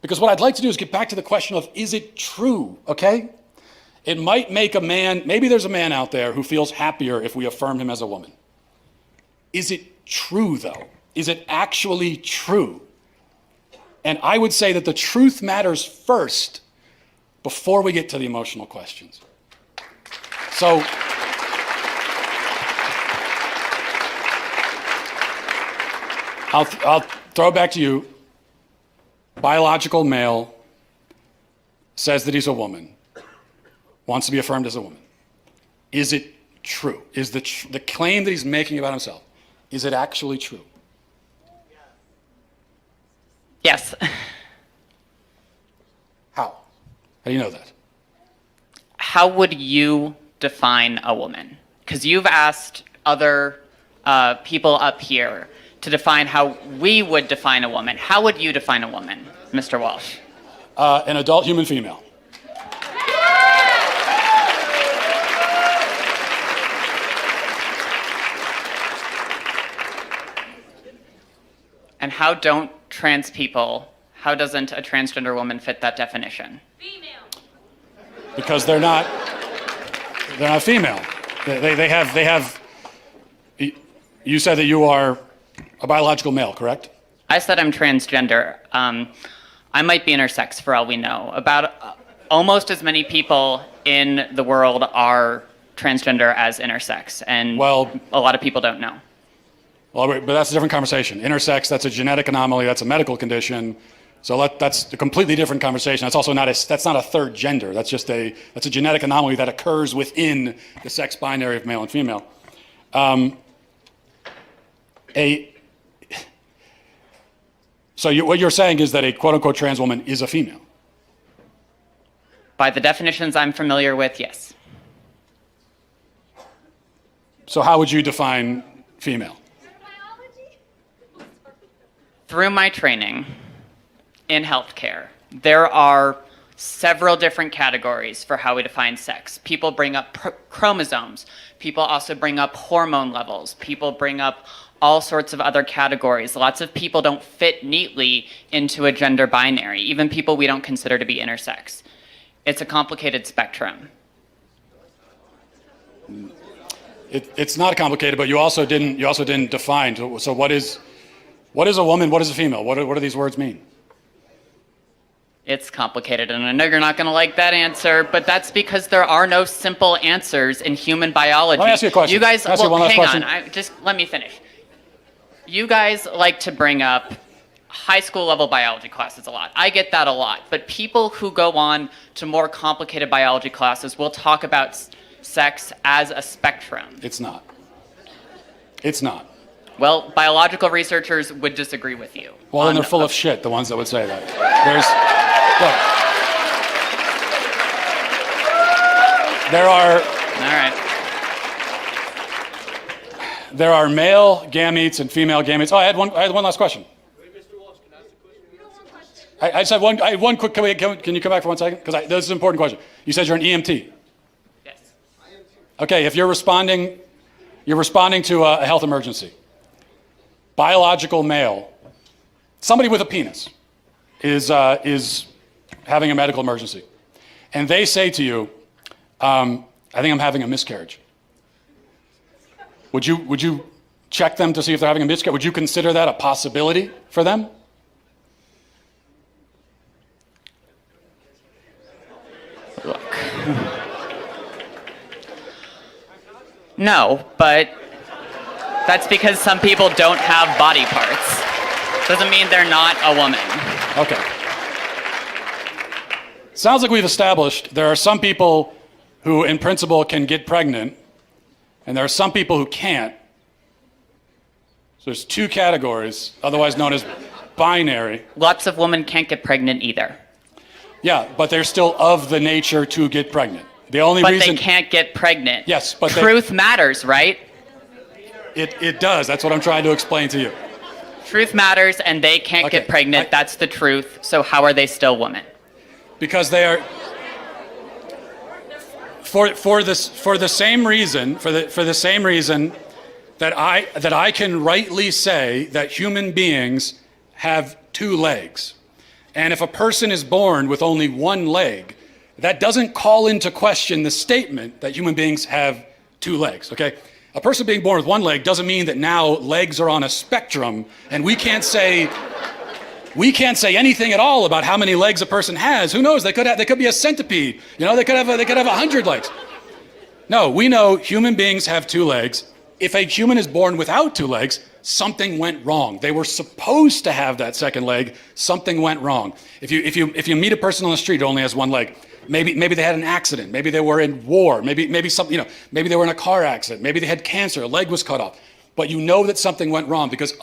Because what I'd like to do is get back to the question of, is it true, okay? It might make a man, maybe there's a man out there who feels happier if we affirm him as a woman. Is it true, though? Is it actually true? And I would say that the truth matters first before we get to the emotional questions. So, I'll throw it back to you. Biological male says that he's a woman, wants to be affirmed as a woman. Is it true? Is the claim that he's making about himself, is it actually true? Yes. How? How do you know that? How would you define a woman? Because you've asked other people up here to define how we would define a woman. How would you define a woman, Mr. Walsh? An adult human female. And how don't trans people, how doesn't a transgender woman fit that definition? Female. Because they're not female. They have, you said that you are a biological male, correct? I said I'm transgender. I might be intersex for all we know. About almost as many people in the world are transgender as intersex, and Well, a lot of people don't know. Well, but that's a different conversation. Intersex, that's a genetic anomaly, that's a medical condition. So that's a completely different conversation. That's also that's not a third gender. That's a genetic anomaly that occurs within the sex binary of male and female. So what you're saying is that a quote-unquote trans woman is a female? By the definitions I'm familiar with, yes. So how would you define female? Through my training in healthcare, there are several different categories for how we define sex. People bring up chromosomes. People also bring up hormone levels. People bring up all sorts of other categories. Lots of people don't fit neatly into a gender binary, even people we don't consider to be intersex. It's a complicated spectrum. It's not complicated, but you also didn't define. So what is a woman? What is a female? What do these words mean? It's complicated, and I know you're not going to like that answer, but that's because there are no simple answers in human biology. Let me ask you a question. You guys, Can I ask you one last hang question? on. Just let me finish. You guys like to bring up high school level biology classes a lot. I get that a lot, but people who go on to more complicated biology classes will talk about sex as a spectrum. It's not. It's not. Well, biological researchers would disagree with you. Well, then they're full of shit, the ones that would say that. There are male gametes and female gametes. Oh, I had one last question. Wait, Mr. Walsh, can I ask a question? You don't want questions. I just had one quick, can you come back for 1 second? Because this is an important question. You said you're an EMT. Yes. Okay, if you're responding to a health emergency, biological male, somebody with a penis is having a medical emergency, and they say to you, I think I'm having a miscarriage. Would you check them to see if they're having a miscarriage? Would you consider that a possibility for them? Look. No, but that's because some people don't have body parts. Doesn't mean they're not a woman. Okay. Sounds like we've established there are some people who, in principle, can get pregnant, and there are some people who can't. So there's two categories, otherwise known as binary. Lots of women can't get pregnant either. Yeah, but they're still of the nature to get pregnant. The only But reason they can't get pregnant. Yes, but truth matters, right? It does. That's what I'm trying to explain to you. Truth matters, and they can't get pregnant. That's the truth. So how are they still women? Because they are for the same reason that I can rightly say that human beings have two legs. And if a person is born with only one leg, that doesn't call into question the statement that human beings have two legs, okay? A person being born with one leg doesn't mean that now legs are on a spectrum and we can't say anything at all about how many legs a person has. Who knows? They could be a centipede. You know, they could have 100 legs. No, we know human beings have two legs. If a human is born without two legs, something went wrong. They were supposed to have that second leg. Something went wrong. If you meet a person on the street who only has one leg, maybe they had an accident. Maybe they were in war. Maybe something, you know, maybe they were in a car accident. Maybe they had cancer. A leg was cut off. But you know that something went wrong because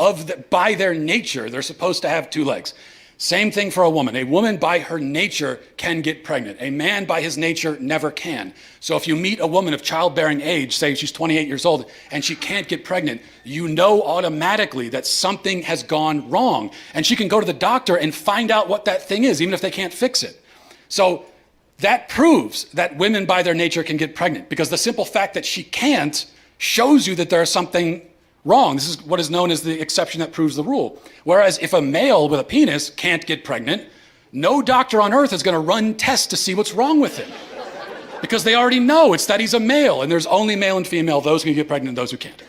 by their nature, they're supposed to have two legs. Same thing for a woman. A woman by her nature can get pregnant. A man by his nature never can. So if you meet a woman of childbearing age, say she's 28 years old, and she can't get pregnant, you know automatically that something has gone wrong. And she can go to the doctor and find out what that thing is, even if they can't fix it. So that proves that women by their nature can get pregnant, because the simple fact that she can't shows you that there's something wrong. This is what is known as the exception that proves the rule. Whereas if a male with a penis can't get pregnant, no doctor on earth is going to run tests to see what's wrong with him. Because they already know it's that he's a male, and there's only male and female, those who can get pregnant and those who can't.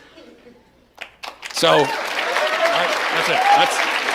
So, that's it.